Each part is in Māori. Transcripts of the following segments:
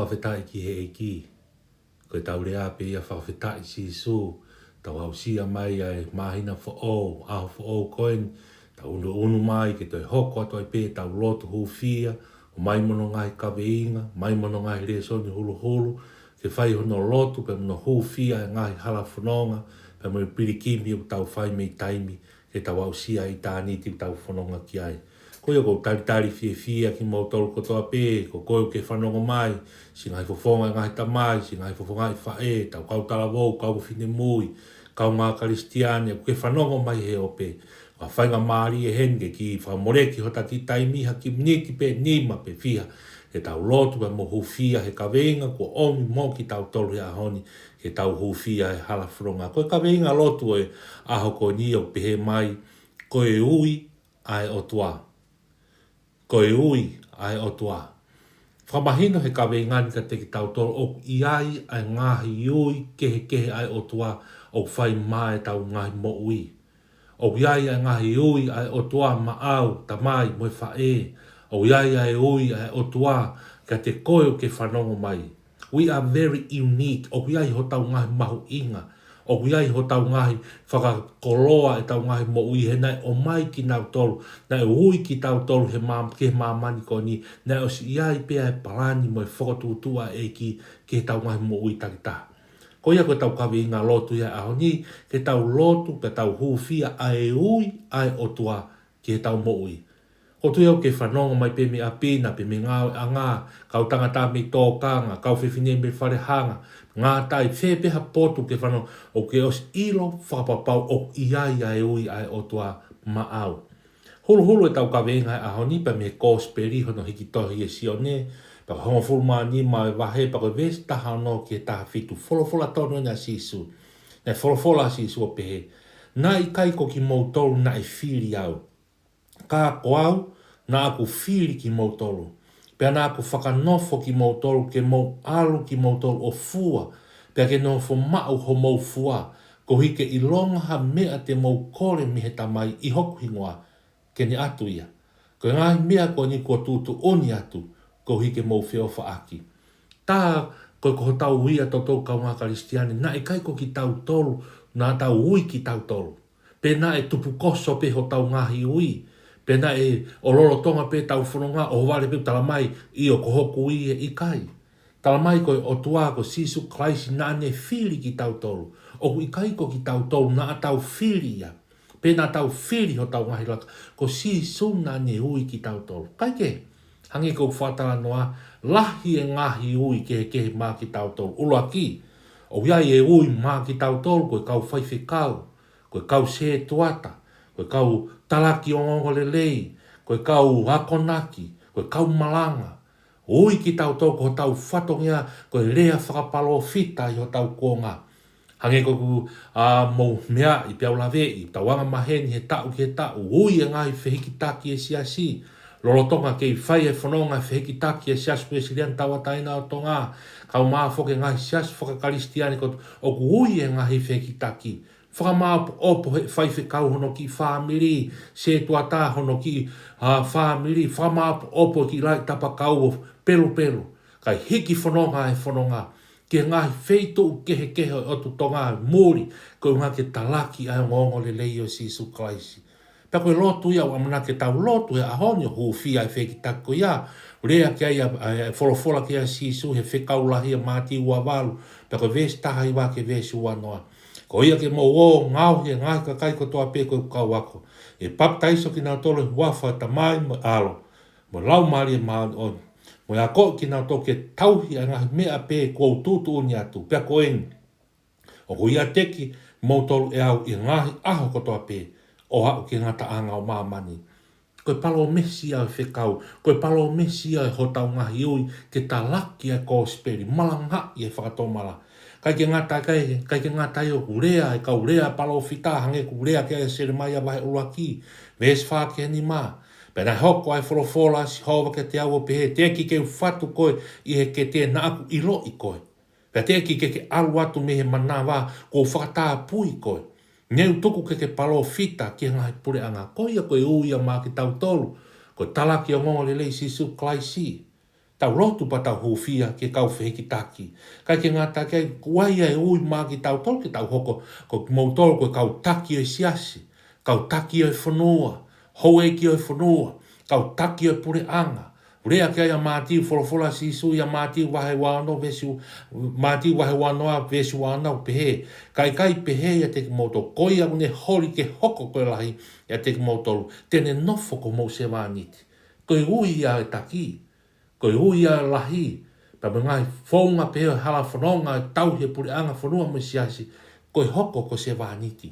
whawhetai ki he eki. Koe tau rea pe ia whawhetai si su. Tau au sia mai ai mahina who aho who koen. Tau unu mai ke toi hoko atoi pe tau lotu hu fia. O mai mono ngai kaweinga, mai mono ngai rea soni hulu hulu. Ke whai hono lotu pe mono hu fia e ngai hala whanonga. Pe mo pirikimi o tau whai mei taimi. Ke tau au sia i tāni ti tau whanonga ki ai. Koe ko tari fia ki mau tolu kotoa pe, ko koe ke whanonga mai, si ngai fofonga ngai ta mai, si ngai fofonga i whae, tau kau tala wou, kau whine mui, kau ngā karistiane, ke whanonga mai he ope. Ka whainga maari e henge ki whamoreki hota ki taimi, haki mniki pe nima pe fia. He tau lotu pe mo hufia he kawenga, ko omi mo ki tau tolu he ahoni, he tau hufia he hala whronga. Koe kawenga lotu e aho ko ni o pehe mai, koe ui ai o tua. Koe ui ai o tua. Whamahino he kawe ngani ka te ki tau toro o iai ai ngahi ui kehe ai o tua o whai mai tau ngahi mo ui. O iai ai ngahi ui ai o tua ma au ta mai mo whae. O iai ai ui ai o tua ka te koe o ke whanongo mai. We are very unique. O iai ho tau ngahi mahu inga. O iai ho tau ngahi whakakoloa e tau ngahi mo ui he nai o mai ki nau tolu. Nai o ui ki tau tolu he ke mamani ko ni. Nai o si iai pia e palani mo e whakatutua e ki tau ngahi mo ui takita. Ko ia ko tau kawe i ngā lotu ia aho ni. Ke tau lotu, ke tau hufia ai ui ai o tua ki he tau mo ui. Ko tu iau ke whanonga mai pe me apina, pe me ngā a ngā, kau tangata me tōkanga, kau whiwhine me wharehanga, ngā tai whepeha potu ke whanonga, o ke os ilo whapapau o iai ai ui ai o tua maau. Hulu e tau ka wenga aho ni pa me kōsperi hono hiki tohi e sione, pa hongo fulma ni ma wahe pa ko ves taha no ke taha fitu, folofola tono na sisu, na folofola sisu o pehe, na i kai ko ki mautolu na i whiri au. Ka koau, na aku whiri ki mautolu. Pea na aku whakanofo ki mautolu ke mau alu ki mautolu o fua. Pea ke nofo mau ho mau fua. Ko hike i longa ha mea te mau kore mi he tamai i hoku hingoa. Ke ni atu ia. Ko ngai mea ko ni kua tutu oni atu. Ko hike mau whiofa aki. Tā ko ko tau ia toto kau ngā karistiane. Na e kai ko ki tau tolu. Na tau ui ki tau tolu. Pe na e tupu koso pe ho tau ngahi ui. Pena e o lolo tonga pe tau whanonga o wale pe talamai i o kohoku i e ikai. Talamai ko o tua ko sisu klaisi na ne whiri ki tau tolu. O ikai ko ki tau tolu na tau whiri ia. Pena tau whiri ho tau ngahi laka. Ko sisu na ne ui ki tau tolu. Kai ke? Hangi ko whatala noa lahi e ngahi ui ke mā ki tau tolu. Ulua ki. O iai e ui mā ki tau tolu ko kau whaiwhi kau. Ko kau se tuata. Koe kau talaki o ngongo lei, koe kau hakonaki, koe kau malanga. Ui ki tau tau ko tau whatongia, koe rea whakapalo fita i ho tau konga. Hange ko ku mou mea i piau lawe i tau anga maheni he tau ki he tau. Ui e ngai whihiki taki e siasi. Lolotonga kei whai e whanonga whihiki taki e siasi pue sirian tau ataina o tonga. Kau maa whoke ngai siasi whakakaristiani ko o ku ui e ngai whihiki taki. Whakamāpu opo he whaiwhi kau hono ki whamiri, se tuata hono ki whamiri, whakamāpu opo ki lai tapa kau o pelu. Kai hiki whanonga e whanonga, ke ngahi wheito u kehe o tu tonga mōri, ko ngā ke talaki ai ngongo le lei o sisu klaisi. Pea koe lotu ia, amana ke tau lotu e ahoni o huwhia e wheki tako ia, rea ki ai wholofola ki ai sisu he whekaulahi a māti ua walu, pea koe vesi taha i wā ke vesi ua noa. Ko ia ke mo o ngau he ngai ka kai ko toa pe ko kau wako. E paptaiso ki nau tolo wafa ta mai mo alo. Mo lau mari e maa on. Mo ia ko ki nau to ke tauhi a ngahi mea pe ko tutu uni atu. Pea ko eni. O ko ia teki mo tolo e au i ngahi aho ko toa pe. O hao ki ngata anga o mamani. Koe palo mesi au e whekau. Koe palo mesi au e hotau ngahi ui ke ta laki e kōsperi. Malanga i e whakatomala. Kai ke ngata i o kurea, e kau rea palo fita, hange kurea ke e sere mai a wahe uaki, ves wha ke ni mā. Pena hoko ai wholofola si hova ke te au o pehe, te ki ke whatu koe i he ke te na aku ilo i koe. Pena te ki ke alu atu me he manawa, ko whakata pui koe. Neu tuku ke palo fita, ki ngai pure anga, koe ia koe uia mā ki tau tolu, koe talaki o ngongo lelei sisu klaisi. tau lotu pa tau hufia ke kau whiki taki. Kai ke ngata kai wai ai ui mā ki tau tol ke tau hoko ko mautolo ko kau taki o siasi, kau taki o whanua, hoe ki o whanua, kau taki o pure anga. Rea kia ia mātiu wholofola sisu ia mātiu wahe wano vesu, mātiu wahe wanoa vesu wano pehe. Kai pehe ia te moto koi au ne hori ke hoko koe lahi ia te moto tene nofo ko mo se wāniti. Koe ui ia e taki, koe ui ia lahi, pa ngai whaunga pehe hala whanonga tau he pure anga whanua mo siasi, koe hoko ko se wāniti.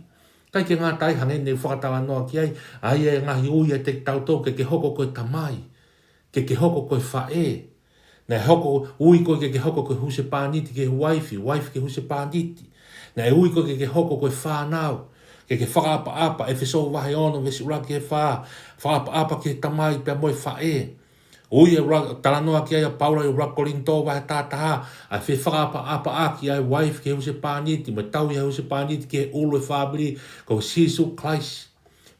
Kai ke ngā tai hange ne whakatala noa ki ai e ngahi ui ia te tautau ke hoko koe tamai. Ke hoko koe whae. Nei hoko ui koe ke hoko koe huse pāniti ke waifi ke huse pāniti. Nei ui koe ke hoko koe whānau. Ke whakaapa e wheso wahe ono vesi uraki e whaapa ke tamai pia moe whae. Ui e talanoa ki ai a paura i urakolinto wahe tātaha. A whi whakaapa aki ai waifi ke huse pāniti. Me tau i huse pāniti ke ulu e whaabili ko sisu klaisi.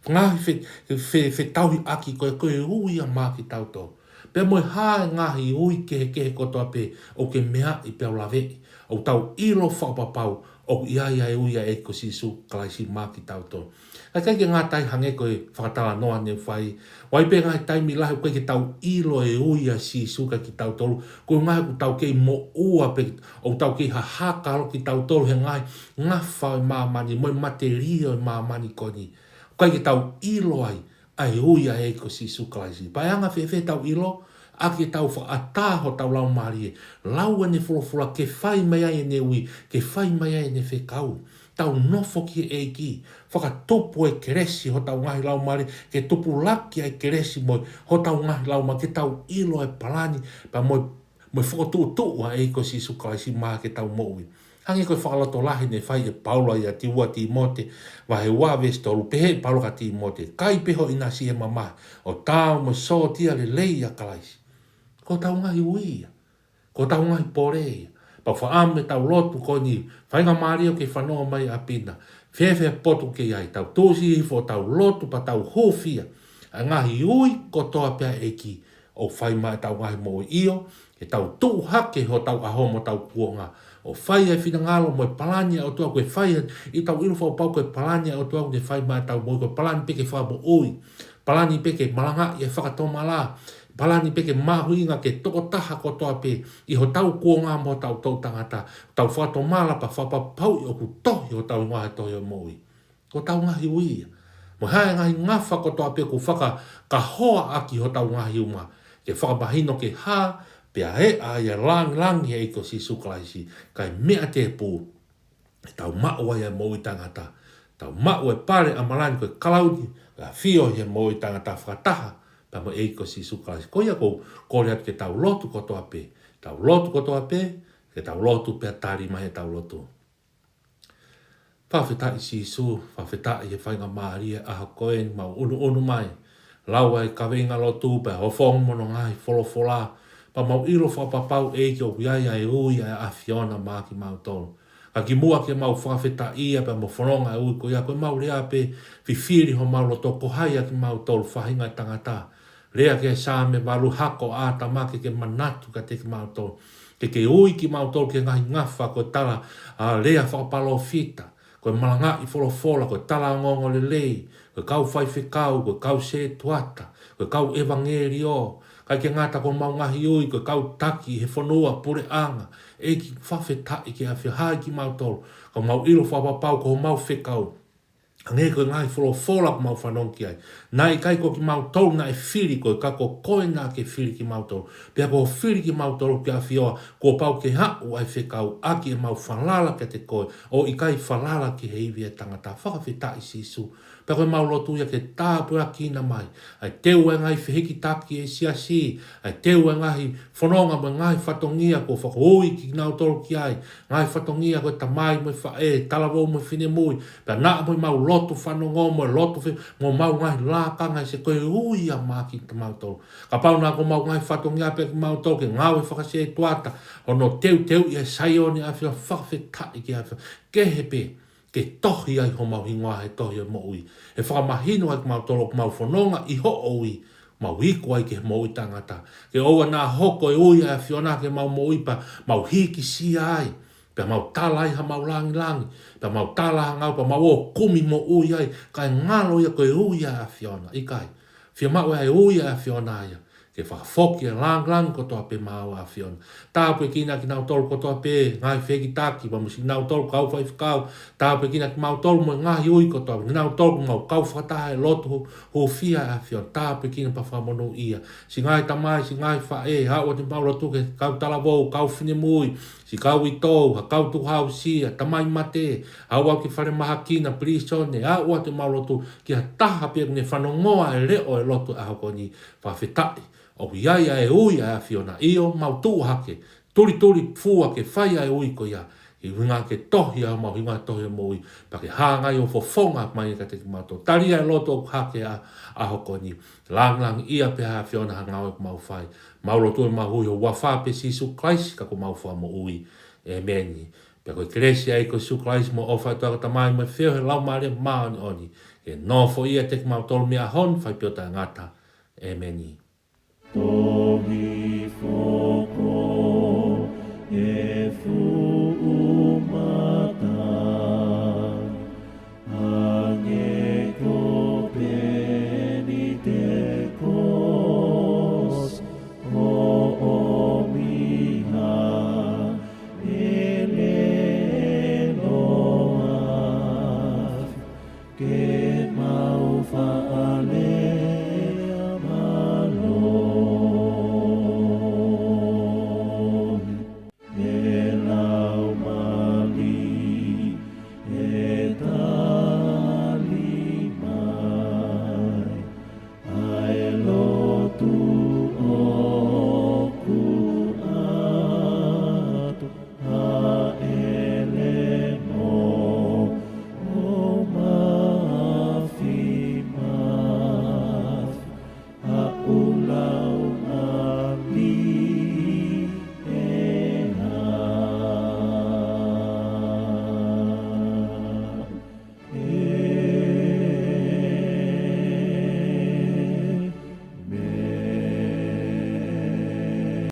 Ngahi whi tauhi aki koe ui a maki tauto. Pea moe hae ngahi ui kehe kotoa pe o ke mea i pia lawe. O tau ilo whakapapau o ia ui a eko sisu kalaisi maki tauto. Kai ke ngā tai hange koe whakatala noa ne whai. Wai pe ngai taimi lahi koe ke tau ilo e ui a sisu ka ki tautolu. Koe ngai ku tau kei mo ua pe o tau kei hahaka alo ki tautolu he ngai ngawha e māmani moe materio e māmani koni. Kai ke tau ilo ai ui a eko sisu kalaisi. Pai anga whewhe tau ilo, aki tau whaataho tau lau marie. Lau ane fulofula ke whai mai ai ne ui, ke whai mai ai ne whekau. Tau nofo ki e ki, whakatopu e keresi ho tau ngahi lau marie, ke topu laki ai keresi moi, ho tau ngahi lau marie, ke tau ilo e palani, pa moi whakotu a eko sisu kalaisi maa ke tau moui. Hangi koe whakaloto lahi ne whai e Paula ia tiua Timote, wahe waves tolu pehe Paula ka Timote. Kai peho ina si e mama, o tau mo so tia le leia kalaisi. Ko tau ngahi uia, ko tau ngahi porea. Pa whaame tau lotu ko ni, whainga mario ke whanoa mai a pina. Whewhe potu ke iai, tau tōsi hifo tau lotu pa tau hofia. A ngahi ui ko toa pia eki, o whai mai tau ngahi mo io, ke tau tuu hake ho tau aho mo tau kuonga. O whai e whina ngalo mo e palani o tua koe whai i tau ilu whao pau koe palani o tua koe whai mai tau mo koe palani peke whabo ui. Palani peke malanga i e whakatoma la. Palani peke mahuinga ke toko taha ko toa pe i ho tau kuonga mo tau tau tangata. Tau whakatoma la pa whapapau i o ku tohi o tau ngahe tohi o moi. Ko tau ngahi uia. Mo hae ngahi ngafa ko toa pe ku whaka ka hoa aki ho tau ngahi uma. Ke whakamahino ke haa. Pea he a ia lang he eko si sukalaisi. Kai mea te pū. Tau maua ia mo i tangata. Tau maua e pare amalani koe kalaudi. Ka fio he mo i tangata whakataha. Pa mo eko si sukalaisi. Ko ia kou kore atu ke tau lotu kotoa pe. Tau lotu kotoa pe. Ke tau lotu pea tari mai tau lotu. Whawhetai si su. Whawhetai he whainga maaria aha koen. Mau unu mai. Laua e kawenga lotu pea hofong mono ngai folofola. Pa mau iro whapapau e ki o iai e ui a awhiona maa ki mau tolu. Ka ki mua ke mau whawheta ia pa mo whanonga e ui ko ia koe mau rea pe whiwhiri ho mau loto ko hai a ki mau tolu whahinga tangata. Rea ke sa me walu hako a ta make ke manatu ka te ki mau tolu. Ke ui ki mau tolu ke ngahi ngawha ko tala rea whakapalo fita. Koe malanga i wholofola, koe tala ngongo le lei. Koe kau whaiwhekau, koe kau se tuata. Koe kau evangerio. Kai ke ngata ko mau ngahi ui, ko kau taki he whanua pure anga. E ki whawhetai ki a whihai ki mau tolu. Ko mau ilo whapapau ko mau whekau. Nge koe ngai wholofola ko mau whanonki ai. Nai kai ko ki mau tolu na e whiri koe, ka ko koe nā ke whiri ki mau tolu. Pea ko whiri ki mau tolu pia whioa, ko pau ke hau ai whekau, aki e mau whalala ke te koe. O i kai whalala ki he iwi e tangata, whakawhetai sisu. Pea koe mau lotu ia ke tāpura kina mai. Ai teu e ngai whihiki taki e siasi. Ai teu e ngai whanonga mo ngai whatongia ko whakaoi ki nau tolu ki ai. Ngai whatongia ko tamai mo whae, talawo mo whine mui. Pea naa mo mau lotu whanongo mo lotu mo mau ngai lākanga se koe ui a maki ki mau tolu. Ka pau nā ko mau ngai whatongia pe ki mau tolu ke ngau e whakase e tuata. Ono teu i e saioni a whia whakawhetai ki a whia. Kehepe. Ke tohi ai ho mau hingoa he tohi o mo ui. E whakamahino ai mau tolo mau whanonga i ho ui. mau hiko ai ke mo i tangata. Ke oa nā hoko e ui a whiona ke mau mo ipa, mau hiki si ai. Pea mau tala i ha mau langi langi. Pea mau tala ha ngau pa mau o kumi mo ui ai. Kai ngalo ia koe ui a whiona. Ikai. Whia mau e ui a whiona ia. Ke whakafoki a lang kotoa pe mau a whiona. Tāpu e kina ki nau tolu kotoa pe, ngai wheki taki, pa musi nau tolu kau whai whakau. Tāpu e kina ki mau tolu mo ngahi ui kotoa, nau tolu mau kau whatahe lotu ho whia a whiona. Tāpu e kina pa whamono ia. Si ngai tamai, si ngai whae, hao te mau lotu ke kau talavou, kau whine mui, si kau i tōu, ha kau tu hau sia, tamai mate, hau au ki whare maha kina, plisone, hao te mau lotu, ki ha taha pia kune whanongoa e leo e lotu a hoko ni whawhetai. O iaia e ui a whiona, io mau tū hake, turi fua ke whaia e ui ko ia, i winga ke tohi a mau hinga tohi a mui, pa ke hāngai o fofonga mai ka te mato, taria e loto hake a hoko ni, lang ia pe a whiona hangau e mau whai, mau lotu e mau hui o wawha pe si su klaisi ka ko mau wha mo ui, e meni, pe koe kresia e ko su klaisi mo ofa toa ka tamai mai whio he lau maare maani oni, e no fo ia te mau tolu mea hon, whai piota ngata, e meni. Tohi